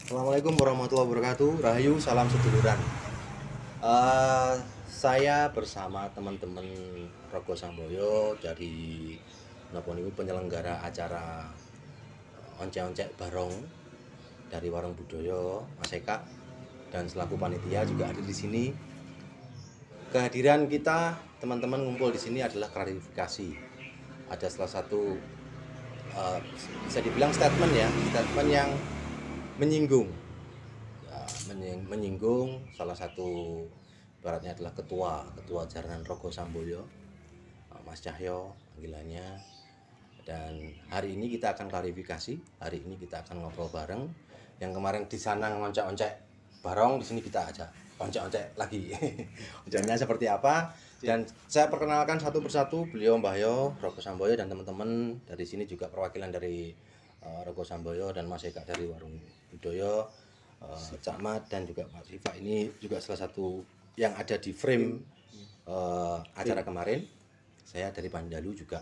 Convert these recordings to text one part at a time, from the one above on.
Assalamualaikum warahmatullahi wabarakatuh. Rahayu, salam seduluran. Saya bersama teman-teman Rogo Samboyo dari napa niku penyelenggara acara oncek-oncek barong dari Warung Budaya Mas Eka, dan selaku panitia juga ada di sini. Kehadiran kita teman-teman ngumpul di sini adalah klarifikasi. Ada salah satu bisa dibilang statement yang menyinggung menyinggung salah satu baratnya adalah ketua Jaranan Rogo Samboyo, Mas Cahyo panggilannya. Dan hari ini kita akan klarifikasi, hari ini kita akan ngobrol bareng. Yang kemarin di sana ngoncek-oncek barong, di sini kita aja oncek-oncek lagi. Onceknya seperti apa? Dan saya perkenalkan satu persatu, beliau Mbah Yo, Rogo Samboyo, dan teman-teman dari sini juga perwakilan dari Rogo Samboyo dan Mas Eka dari Warung Budaya, Cak Mat dan juga Pak Siva. Ini juga salah satu yang ada di frame acara kemarin. Saya dari Pandalu juga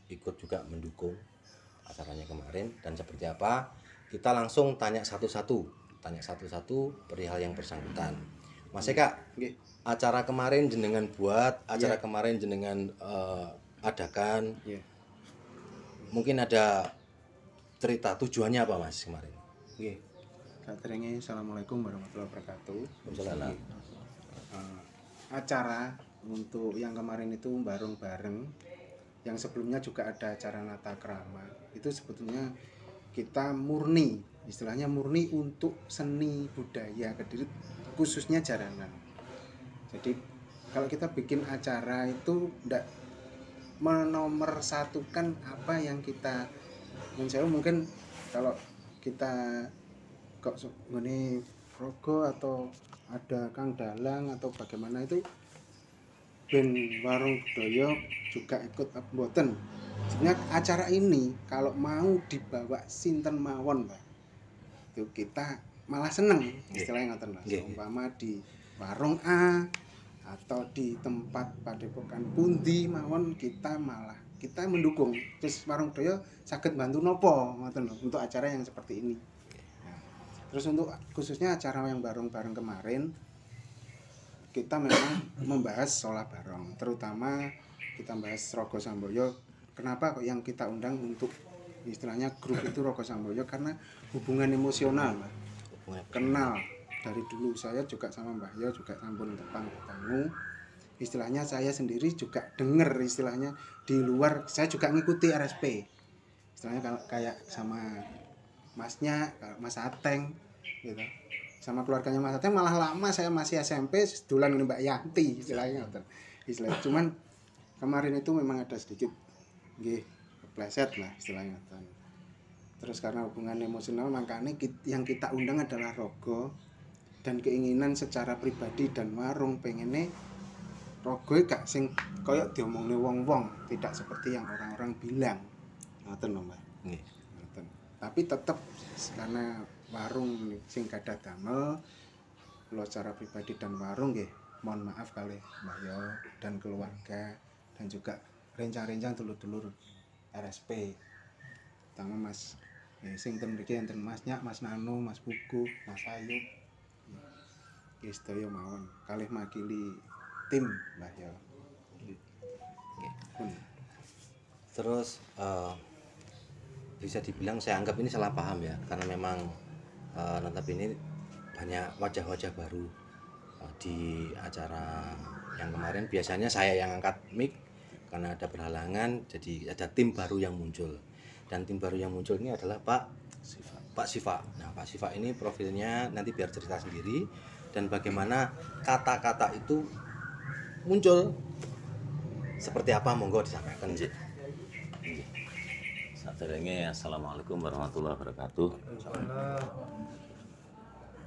ikut juga mendukung acaranya kemarin. Dan seperti apa, kita langsung tanya satu-satu perihal yang bersangkutan. Mas Eka, acara kemarin jenengan buat, acara kemarin jenengan adakan, mungkin ada cerita tujuannya apa Mas kemarin? Assalamualaikum warahmatullahi wabarakatuh. Waalaikumsalam. Acara untuk yang kemarin itu bareng-bareng, yang sebelumnya juga ada acara Nata Krama. Itu sebetulnya kita murni, istilahnya murni untuk seni budaya Kediri, khususnya jaranan. Jadi kalau kita bikin acara itu tidak menomorsatukan apa yang kita menjauh. Mungkin kalau kita kok ngene Rogo atau ada Kang Dalang atau bagaimana itu ben Warung Budaya juga ikut mboten. Sebenarnya acara ini kalau mau dibawa sinten mawon, Pak, itu kita malah seneng, istilahnya ngoten Mas. Umpama di warung A atau di tempat padepokan pundi mawon, kita mendukung. Terus Warung Budaya saged bantu nopo ngoten lho untuk acara yang seperti ini. Terus untuk khususnya acara yang bareng-bareng kemarin, kita memang membahas sholat bareng, terutama kita bahas Rogo Samboyo. Kenapa kok yang kita undang untuk istilahnya grup itu Rogo Samboyo? Karena hubungan emosional, Mbak. Kenal dari dulu, saya juga sama Mbah Yo juga sampun tepang ketemu. Istilahnya saya sendiri juga dengar istilahnya di luar, saya juga ngikuti RSP. Istilahnya kayak sama Masnya, Mas Ateng gitu. Sama keluarganya Mas Ateng malah lama, saya masih SMP sedulan dengan Mbak Yanti istilahnya. Istilahnya cuman kemarin itu memang ada sedikit kepleset lah istilahnya. Terus karena hubungan emosional makanya yang kita undang adalah Rogo, dan keinginan secara pribadi dan warung pengennya Rogo gak sing koyok diomongne wong-wong, tidak seperti yang orang-orang bilang. Ngoten lho, Mbak. Tapi tetap karena warung sing gadah damel, lo secara pribadi dan warung nggih, mohon maaf kali Mbah Yo dan keluarga, dan juga rencang-rencang dulur-dulur RSP, terutama Mas sing ten mriki enten Mas Nyak, Mas Nano, Mas Buku, Mas Ayub. Nggih sedaya mawon kalih makili tim Mbah Yo. Terus bisa dibilang saya anggap ini salah paham ya, karena memang notabene banyak wajah-wajah baru di acara yang kemarin. Biasanya saya yang angkat mic, karena ada berhalangan jadi ada tim baru yang muncul, dan tim baru yang muncul ini adalah Pak Siva. Nah, Pak Siva ini profilnya nanti biar cerita sendiri, dan bagaimana kata-kata itu muncul seperti apa, monggo disampaikan. Saderenge assalamualaikum warahmatullahi wabarakatuh.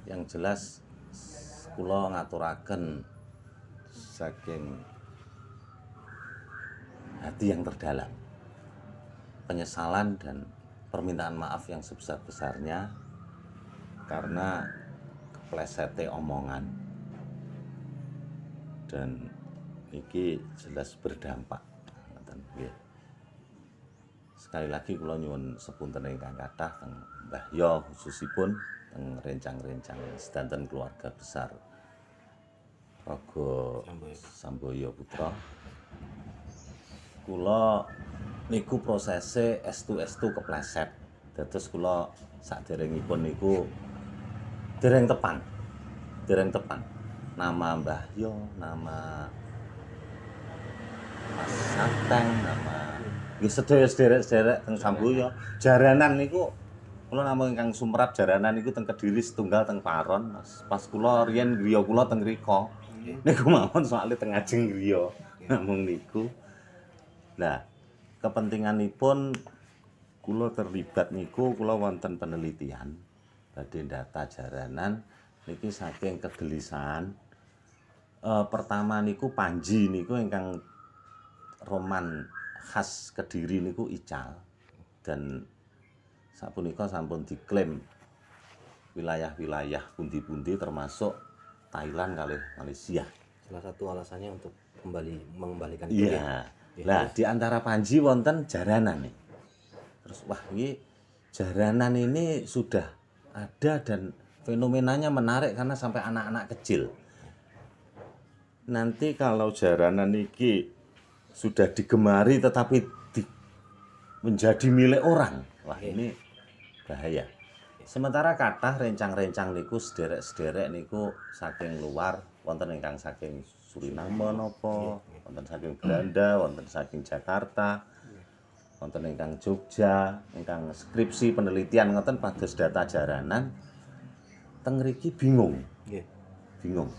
Yang jelas kula ngaturaken saking hati yang terdalam penyesalan dan permintaan maaf yang sebesar-besarnya karena keplesete omongan, dan iki jelas berdampak. Sekali lagi kula nyuwun sepunten ingkang kathah teng Mbah Yo khususipun teng rencang-rencang sedanten keluarga besar Raga Samboyo Putra. Kula niku prosese estu kepleset. Dados kula saderengipun niku dereng tepan. Nama Mbah Yo, nama Mas Sateng, nama nggih sedaya sederek-sederek teng Samboyo. Jaranan niku kula namung ingkang sumrap jaranan niku teng Kediri setunggal teng Paron. Pas kula riyen griya kula teng mriko. Niku mawon soalé teng ajeng griya. Namung niku. Nah, kepentinganipun kula terlibat niku kula wonten penelitian badhe data jaranan niki saking kegelisahan. Pertama niku Panji niku ingkang roman khas Kediri niku ical dan sapunika sampun diklaim wilayah-wilayah pundi-pundi termasuk Thailand kalih Malaysia. Salah satu alasannya untuk mengembalikan Iya. Nah, di antara Panji wonten jaranan nih. Terus wah ini jaranan ini sudah ada dan fenomenanya menarik karena sampai anak-anak kecil. Nanti kalau jaranan ini sudah digemari tetapi menjadi milik orang, wah ini bahaya. Sementara kathah rencang-rencang niku sederek-sederek niku saking luar, wonten ingkang saking Suriname napa, wonten saking Belanda, wonten saking Jakarta, wonten ingkang Jogja, ingkang skripsi penelitian ngoten pados data jaranan teng mriki bingung. Nggih. Bingung.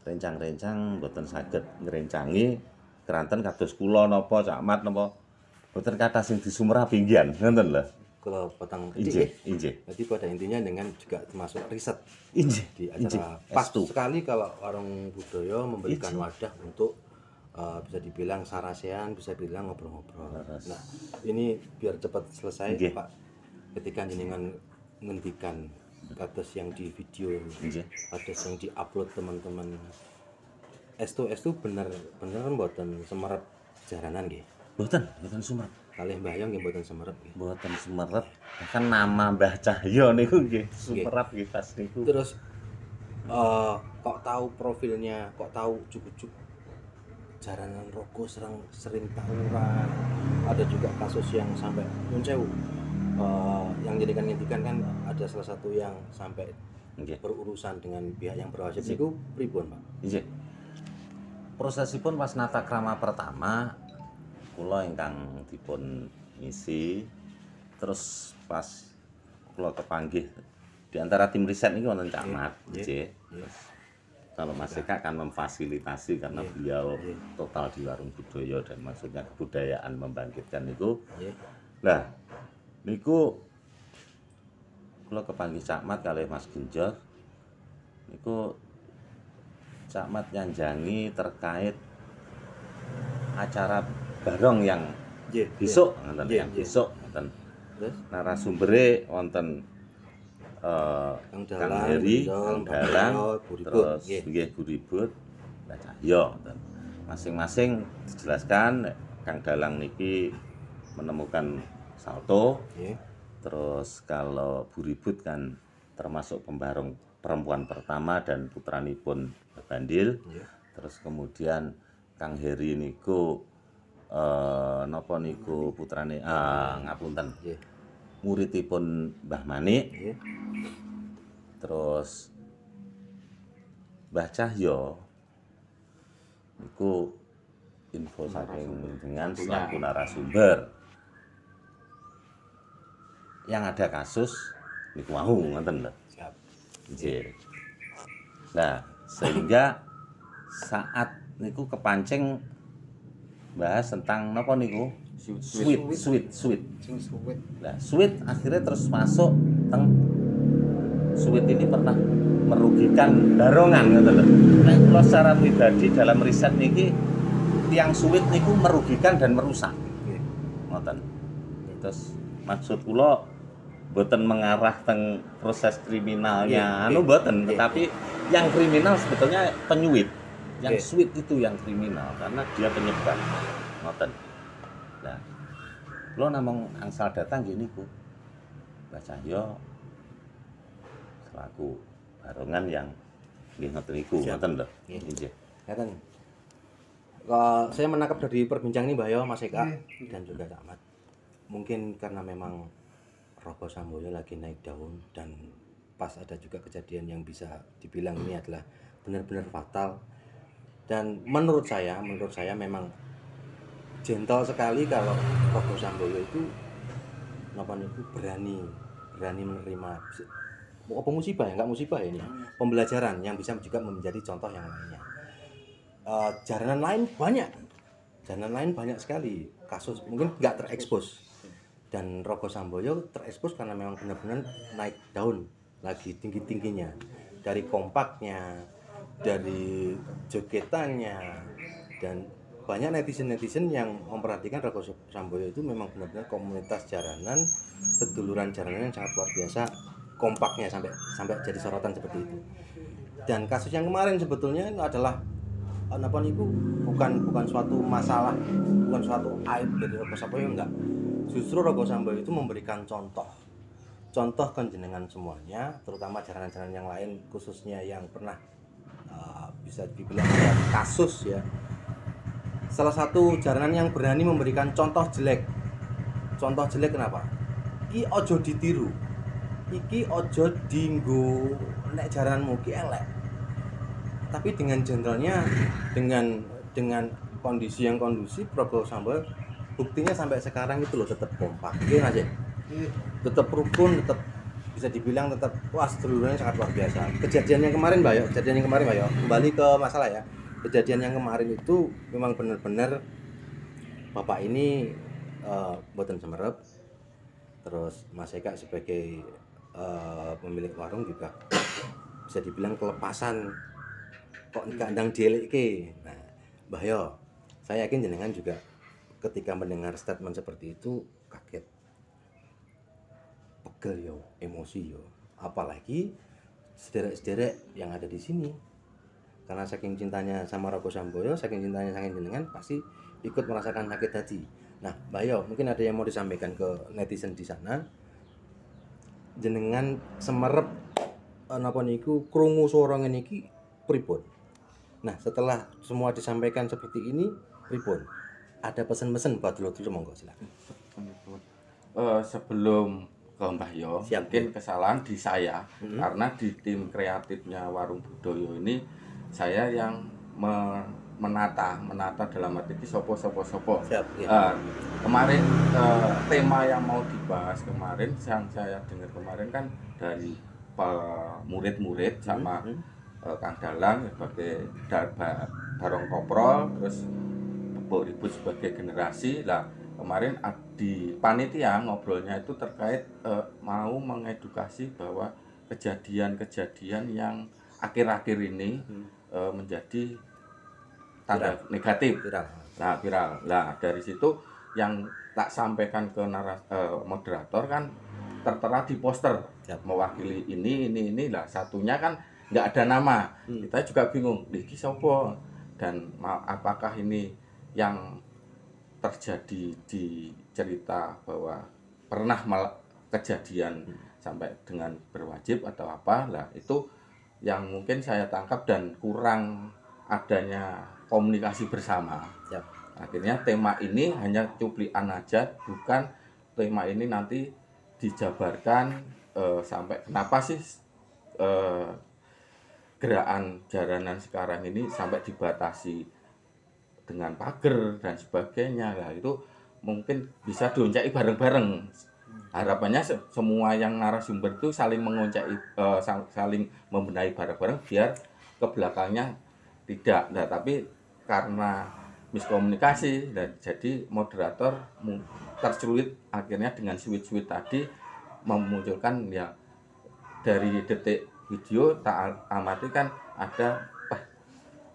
Rencang-rencang mboten saged ngrencangi keranten kados kula napa camat napa mboten kathah sing disumrah pinggian, ngoten lho. Kalau potong Injih. Jadi pada intinya dengan juga termasuk riset Injih. di acara pas sekali kalau warung budaya memberikan wadah untuk bisa dibilang sarasean, bisa bilang ngobrol-ngobrol. Nah, ini biar cepat selesai, Pak. Ketika jenengan ngendikan kados yang di video, kados yang diupload teman-teman. Estu bener kan mboten semerep jaranan nggih. Mboten sumerep. Kalih Mbah Yo nggih mboten semerep nggih. Mboten sumerep. Bahkan nama Mbah Cahyo niku nggih sumerep nggih pas niku. Terus kok tahu profilnya, kok tahu cukup jaranan Rogo sering tawuran. Ada juga kasus yang sampai nyun sewu. Yang jadikan ngintikan kan ada salah satu yang sampai berurusan dengan pihak yang berwajib niku pripun, Pak? Nggih. Prosesipun pas nata krama pertama kula ingkang dipun ngisi, terus pas kula kepanggih di antara tim riset ini wonten camat, nggih. Kalau Mas Eka kan memfasilitasi karena beliau total di warung budaya dan maksudnya kebudayaan membangkitkan itu. Nah, niku kula kepanggih camat kalih Mas Genjot. Niku camat nyanjangi terkait acara barong yang besok ngoten yang besok ngoten. Narasumbere wonten Kang Heri, Kang Dalang, terus nggih Buribut, Mbah Cahyo ngoten. Masing-masing dijelaskan Kang Dalang niki menemukan salto. Terus kalau Buribut kan termasuk pembarong perempuan pertama dan putranipun Bandil. Terus kemudian Kang Heri niku napa niku putrane ngapunten. Muridipun Mbah Manik. Terus Mbah Cahyo niku info saking dengan selaku narasumber. Yang ada kasus niku mau ngoten lho. Siap. Nggih. Nah, sehingga saat niku kepancing bahas tentang napa niku? Sweet. Nah, sweet akhirnya terus masuk teng sweet ini pernah merugikan barongan ngoten lho. Nek kula secara pribadi dalam riset niki tiang sweet niku merugikan dan merusak. Ngoten. Terus maksud kula boten mengarah teng proses kriminalnya boten, tetapi yang kriminal sebetulnya penyuit. Yang sweet itu yang kriminal karena dia penyebab. Ngoten. Nah, kula namung angsal datang nggih niku. Mbah Cahyo selaku barongan yang nggih ngoten niku Siap. ngoten lho. Nggih. Nggih. Ngeten. Kalau saya menangkap dari perbincangan ini Mbak Yo, Mas Eka, Iya. dan juga Kak Ahmad, mungkin karena memang Rogo Samboyo lagi naik daun dan pas ada juga kejadian yang bisa dibilang ini adalah benar-benar fatal. Dan menurut saya memang gentle sekali kalau Rogo Samboyo itu berani menerima apa musibah ya, nggak musibah ya ini ya, pembelajaran yang bisa juga menjadi contoh yang lainnya. Jaranan lain banyak sekali kasus mungkin nggak terekspos, dan Rogo Samboyo terekspos karena memang benar-benar naik daun lagi tingginya, dari kompaknya, dari jogetannya, dan banyak netizen yang memperhatikan Rogo Samboyo itu memang benar-benar komunitas jaranan, seduluran jaranan yang sangat luar biasa, kompaknya sampai jadi sorotan seperti itu. Dan kasus yang kemarin sebetulnya adalah itu bukan suatu masalah, bukan suatu aib dari Rogo Samboyo, enggak. Justru Rogo Samboyo itu memberikan contoh kan jenengan semuanya, terutama jaranan-jaranan yang lain, khususnya yang pernah bisa dibilang ada kasus ya. Salah satu jaranan yang berani memberikan contoh jelek kenapa? Iki ojo ditiru, iki ojo dinggo nek jarananmu ki elek. Tapi dengan gentlenya, dengan kondisi yang kondusif, Rogo Samboyo buktinya sampai sekarang itu loh tetap kompak, oke Mas ya? Tetap rukun, tetap bisa dibilang tetap wah sedulurannya sangat luar biasa. Kejadian yang kemarin Mbak Yo, kembali ke masalah ya. Kejadian yang kemarin itu memang benar-benar Bapak ini boten semerep, terus Mas Eka sebagai pemilik warung juga bisa dibilang kelepasan, kok kandang dieleke. Nah, Mbah Yo, saya yakin jenengan juga ketika mendengar statement seperti itu kaget, pegel yo, emosi yo, apalagi sederek-sederek yang ada di sini. Karena saking cintanya sama Rogo Samboyo, saking cintanya sama jenengan, pasti ikut merasakan sakit hati. Nah, Mbah Yo, mungkin ada yang mau disampaikan ke netizen di sana. Jenengan semerep napa niku krungu swara ngene iki pripun? Nah, setelah semua disampaikan seperti ini, pripun? Ada pesan-pesan buat dulur-dulur, monggo silakan. Sebelum ke Mbah Yo, Siap. mungkin kesalahan di saya karena di tim kreatifnya Warung Budoyo ini saya yang menata dalam arti sopo. Siap, ya. Kemarin tema yang mau dibahas kemarin yang saya dengar kemarin kan dari murid-murid sama Kang Dalang sebagai Barong Koprol, terus Mbok Ribut sebagai generasi. Lah kemarin di panitia ngobrolnya itu terkait mau mengedukasi bahwa kejadian-kejadian yang akhir-akhir ini menjadi tanda negatif, viral. Nah dari situ yang tak sampaikan ke moderator kan tertera di poster mewakili ini lah, satunya kan nggak ada nama. Kita juga bingung, iki sopo, dan apakah ini yang terjadi di cerita bahwa pernah kejadian sampai dengan berwajib atau apa. Lah itu yang mungkin saya tangkap, dan kurang adanya komunikasi bersama. Siap. Akhirnya tema ini hanya cuplikan aja, bukan tema ini nanti dijabarkan sampai kenapa sih gerakan jaranan sekarang ini sampai dibatasi dengan pagar dan sebagainya. Lah itu mungkin bisa dioncai bareng-bareng. Harapannya semua yang narasumber itu saling mengoncai, saling membenahi bareng-bareng biar ke belakangnya tidak. Nah, tapi karena miskomunikasi, dan jadi moderator terceluit akhirnya dengan switch tadi memunculkan ya dari detik video tak amati kan ada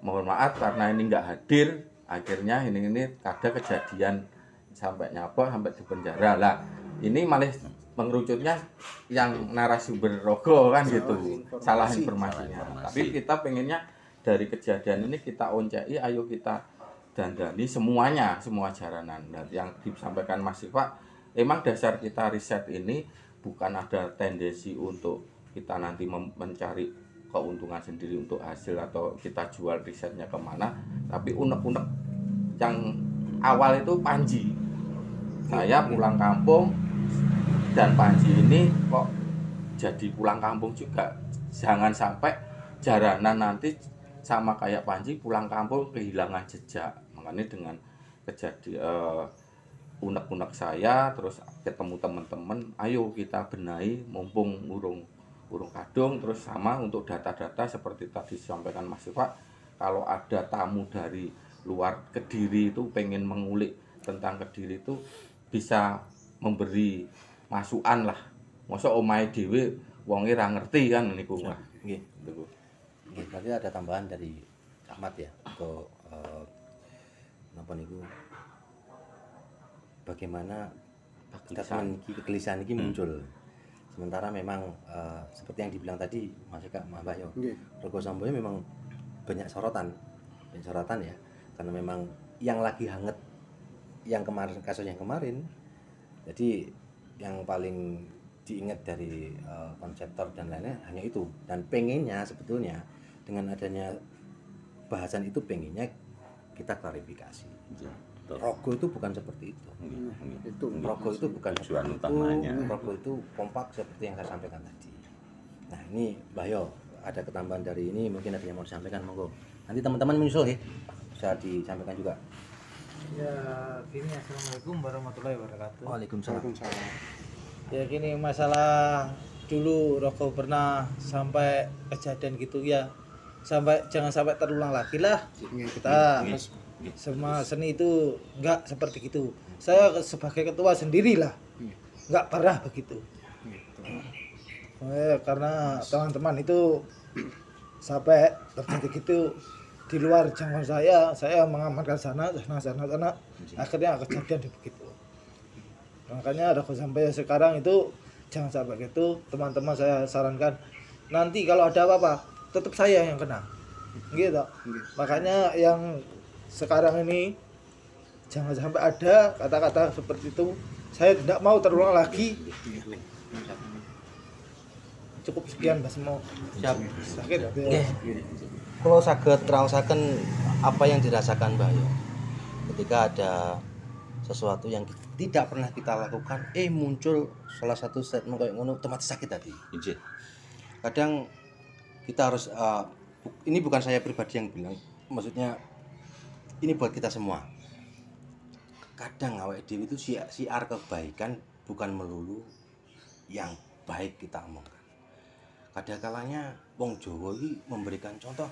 mohon maaf karena ini nggak hadir, akhirnya ini ada kejadian sampai nyapa sampai di penjara. Lah ini malah mengerucutnya yang narasumber Rogo kan gitu, salah informasinya. Tapi kita pengennya dari kejadian ini kita oncai, ayo kita dandani semuanya, semua jaranan. Dan yang disampaikan Mas Siva, emang dasar kita riset ini bukan ada tendensi untuk kita nanti mencari keuntungan sendiri untuk hasil atau kita jual risetnya kemana, tapi unek-unek yang awal itu Panji. Saya pulang kampung dan Panji ini kok jadi pulang kampung juga. Jangan sampai jaranan nanti sama kayak Panji pulang kampung kehilangan jejak. Makanya dengan kejadian unek-unek saya terus ketemu teman-teman, ayo kita benahi mumpung urung kadung. Terus sama untuk data-data seperti tadi disampaikan Mas Siva, kalau ada tamu dari luar Kediri itu pengen mengulik tentang Kediri itu bisa memberi masukan lah. Masa omahe dhewe wonge ra ngerti kan niku. Nggih. Nggih, berarti ada tambahan dari Ahmad ya untuk napa niku bagaimana kegelisahan ini muncul. Sementara memang seperti yang dibilang tadi Mas Eka, Mbak Yo, Rogo Samboyo memang banyak sorotan ya, karena memang yang lagi hangat yang kemarin, kasus yang kemarin, jadi yang paling diingat dari konseptor dan lainnya hanya itu. Dan pengennya sebetulnya dengan adanya bahasan itu pengennya kita klarifikasi. Rogo itu bukan seperti itu. Rogo itu bukan tujuan seperti utamanya. itu. Rogo itu kompak seperti yang saya sampaikan tadi. Nah ini Mbak Yo, ada ketambahan dari ini, mungkin ada yang mau disampaikan, monggo. Nanti teman-teman menyusul ya, bisa disampaikan juga. Ya gini, assalamualaikum warahmatullahi wabarakatuh. Waalaikumsalam. Ya gini, masalah dulu Rogo pernah sampai kejadian gitu ya, jangan sampai terulang lagi lah. Kita semua seni itu enggak seperti gitu. Saya sebagai ketua sendirilah enggak pernah begitu. Karena teman-teman itu sampai terjadi gitu di luar jangkauan saya mengamankan sana, akhirnya kejadian di begitu. Makanya Rogo Samboyo sekarang itu jangan sampai gitu. Teman-teman saya sarankan, nanti kalau ada apa-apa tetap saya yang kena, gitu. Makanya yang sekarang ini jangan sampai ada kata-kata seperti itu. Saya tidak mau terulang lagi. Cukup sekian Mas mau. Siap. Sakit. Kalau saged raosaken apa yang dirasakan Mbak Yo ketika ada sesuatu yang tidak pernah kita lakukan, muncul salah satu statement kayak ngono, otomatis sakit hati. Kadang kita harus ini bukan saya pribadi yang bilang, maksudnya ini buat kita semua. Kadang awake dhewe itu siar kebaikan bukan melulu yang baik kita omongkan. Kadang kalanya wong Jawa iki memberikan contoh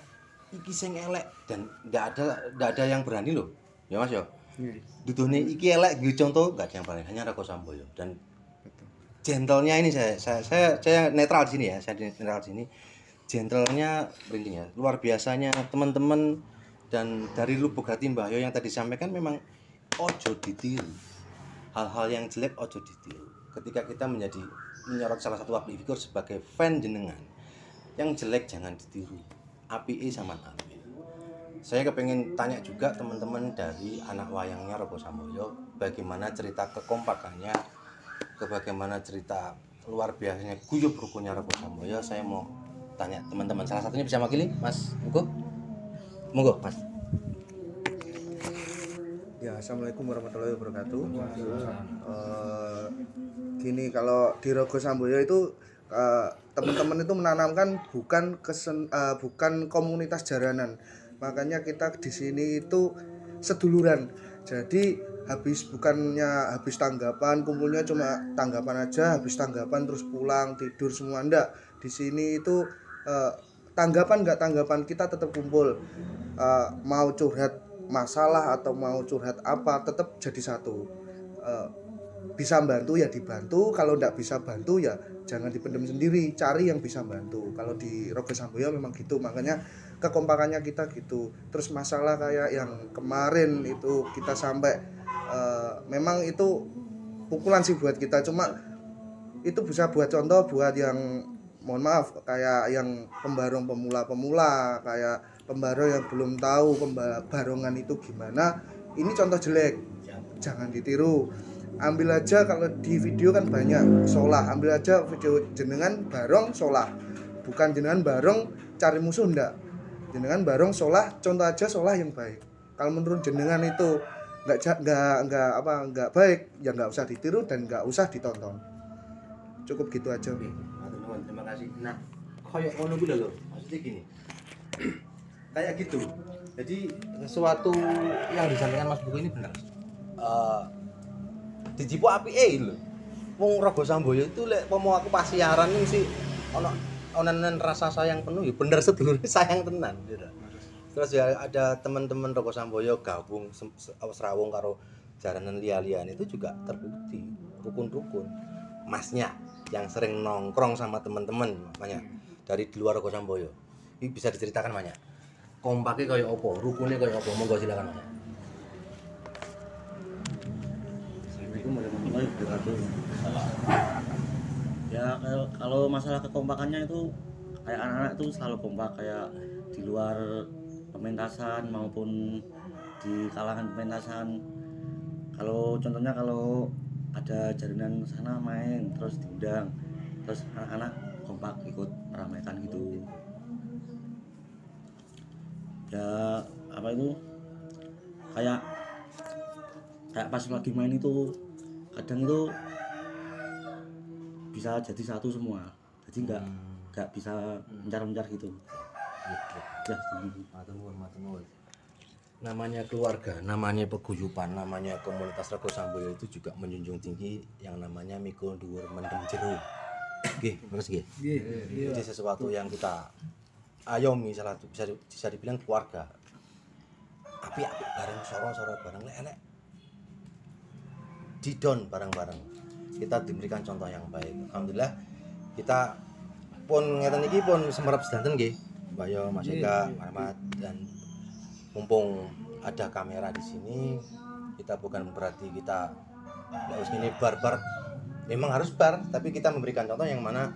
iki sing elek dan enggak ada yang berani loh. Ya Mas yo. Duduhne iki elek nggo contoh enggak ada yang berani, hanya Rogo Samboyo. Dan gentlenya ini saya netral di sini ya, saya netral di sini. Gentlenya penting ya. Luar biasanya teman-teman dan dari lubuk hati Mbah Yo yang tadi sampaikan memang ojo ditiru. Hal-hal yang jelek ojo ditiru. Ketika kita menyorot salah satu public figure sebagai fan jenengan, yang jelek jangan ditiru. Apike sama api. Saya kepengen tanya juga teman-teman dari anak wayangnya Rogo Samboyo, bagaimana cerita kekompakannya, bagaimana cerita luar biasanya guyub rukunnya Rogo Samboyo. Saya mau tanya teman-teman, salah satunya bisa mewakili Mas Monggo. Monggo Mas. Ya, assalamualaikum warahmatullahi wabarakatuh. Gini, kalau di Rogo Samboyo itu teman-teman itu menanamkan bukan komunitas jaranan. Makanya kita di sini itu seduluran. Jadi bukannya habis tanggapan, kumpulnya cuma tanggapan aja, habis tanggapan terus pulang tidur semua, enggak. Di sini itu tanggapan enggak tanggapan kita tetap kumpul. Mau curhat masalah atau mau curhat apa tetap jadi satu. Bisa bantu ya dibantu, kalau enggak bisa bantu ya jangan dipendam sendiri, cari yang bisa bantu. Kalau di Rogo Samboyo memang gitu, makanya kekompakannya kita gitu. Terus masalah kayak yang kemarin itu kita sampai memang itu pukulan sih buat kita, cuma itu bisa buat contoh buat yang mohon maaf kayak yang pembarong pemula, kayak pembarong yang belum tahu pembarongan itu gimana. Ini contoh jelek, jangan ditiru. ambil aja kalau di video kan banyak solah, ambil aja video jenengan bareng solah, bukan jenengan bareng cari musuh, ndak, jenengan bareng solah, contoh aja solah yang baik. Kalau menurut jenengan itu nggak baik, ya nggak usah ditiru dan nggak usah ditonton. Cukup gitu aja. Matur nuwun, terima kasih. Nah, koyo ngono kuwi lho, maksudnya gini. Kayak gitu. Jadi sesuatu yang disampaikan Mas Buku ini benar. Dijipu apike lho. Wong Rogo Samboyo itu lek pomo aku pas siaran ning sih onan rasa sayang penuh ya bener sedulur sayang tenan gitu. Terus ya ada teman-teman Rogo Samboyo gabung serawung karo jaranan liya-liyane itu juga terbukti rukun-rukun. Masnya yang sering nongkrong sama teman-teman makanya dari di luar Rogo Samboyo. Ini bisa diceritakan banyak. Kompaknya kayak apa, rukunnya kayak apa, monggo silakan Mas. Assalamualaikum warahmatullahi wabarakatuh. Ya kalau masalah kekompakannya itu kayak anak-anak itu selalu kompak, kayak di luar pementasan maupun di kalangan pementasan. Kalau contohnya kalau ada jaranan sana main terus diundang, terus anak-anak kompak ikut meramaikan gitu. Ya apa itu kayak pas lagi main itu kadang itu bisa jadi satu semua, jadi nggak bisa mencar-mencar gitu. Ya, matur nuwun. Namanya keluarga, namanya paguyuban, namanya komunitas Rogo Samboyo itu juga menjunjung tinggi yang namanya mikul dhuwur mendem jero. Nggih, terus nggih. Jadi sesuatu yang kita ayomi, salah satu bisa dibilang keluarga. Apik-apik bareng, soro-soro bareng, lek-lek didon bareng-bareng. Kita diberikan contoh yang baik. Alhamdulillah kita pun ngeten iki pun semerap sedanten nggih. Mbak Yo, Mas Eka, Mas Ahmad, dan mumpung ada kamera di sini, kita bukan berarti kita harus ini barbar. Memang harus bar, tapi kita memberikan contoh yang mana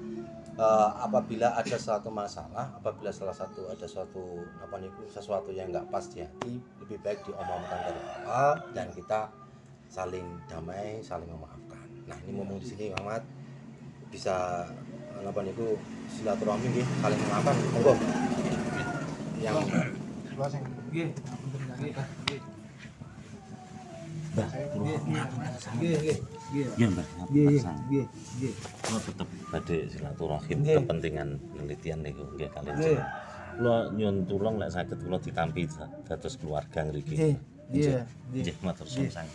apabila ada suatu masalah, apabila ada sesuatu yang nggak pas di hati, lebih baik diomongkan dari awal dan kita saling damai, saling memaafkan. Nah ini ngomong di sini Muhammad bisa silaturahmi nggih, saling memaafkan. Monggo. Yang Nggih, Kula tetep badhe silaturahim kepentingan penelitian niku nggih kalian. Kula nyuwun tulung lek saged kula ditampi dados keluarga ngriki. Nggih, matur suwun sanget.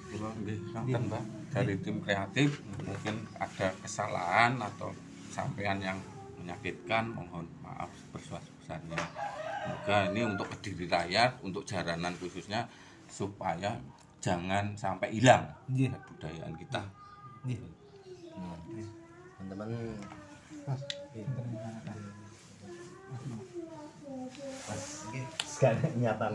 Kula nggih ngoten, Mbak. Dari tim kreatif mungkin ada kesalahan atau sampean yang menyakitkan, mohon maaf sebesar-besarnya. Semoga ini untuk Kediri Raya, untuk jaranan khususnya supaya jangan sampai hilang kebudayaan kita. teman-teman sekarang nyata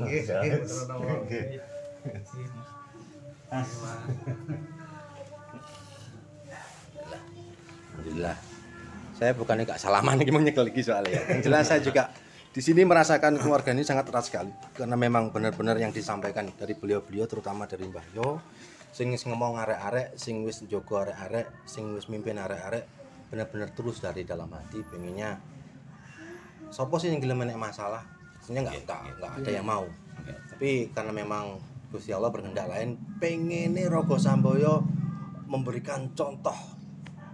Alhamdulillah. Saya bukannya gak salaman ini menyekel lagi soalnya. Yang jelas saya juga di sini merasakan keluarga ini sangat erat sekali karena memang benar-benar yang disampaikan dari beliau-beliau terutama dari Mbah Yo sing ngomong arek-arek, sing wis njogo arek-arek, sing wis mimpin arek-arek benar-benar terus dari dalam hati pengennya sopo sih yang gelem nek masalah sebenarnya nggak ada yang mau. Tapi karena memang Gusti Allah berkehendak lain, pengennya Rogo Samboyo memberikan contoh,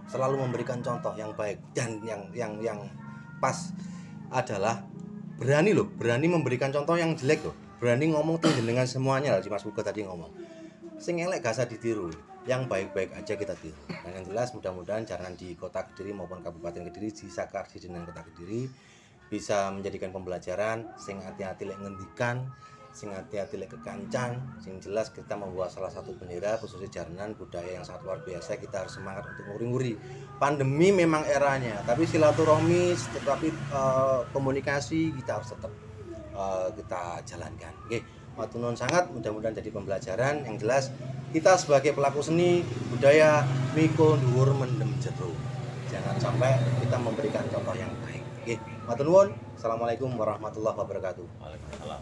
selalu memberikan contoh yang baik dan yang pas adalah berani memberikan contoh yang jelek loh, berani ngomong tuh dengan semuanya lah, si Mas Buko tadi ngomong sing elek gak usah ditiru, yang baik-baik aja kita tiru. Dan yang jelas mudah-mudahan jangan di Kota Kediri maupun Kabupaten Kediri, di Sakar di dengan Kota Kediri bisa menjadikan pembelajaran, sing hati-hati lek ngendikan, sing hati-hati lek kekancan, sing jelas kita membawa salah satu bendera khususnya jaranan budaya yang sangat luar biasa. Kita harus semangat untuk nguri-nguri. Pandemi memang eranya, tapi silaturahmi, tetapi komunikasi kita harus tetap kita jalankan. Oke, matur nuwun sangat, mudah-mudahan jadi pembelajaran. Yang jelas kita sebagai pelaku seni budaya mikul dhuwur mendem jero. Jangan sampai kita memberikan contoh yang baik. Oke, matur nuwun. Assalamualaikum warahmatullahi wabarakatuh. Waalaikumsalam.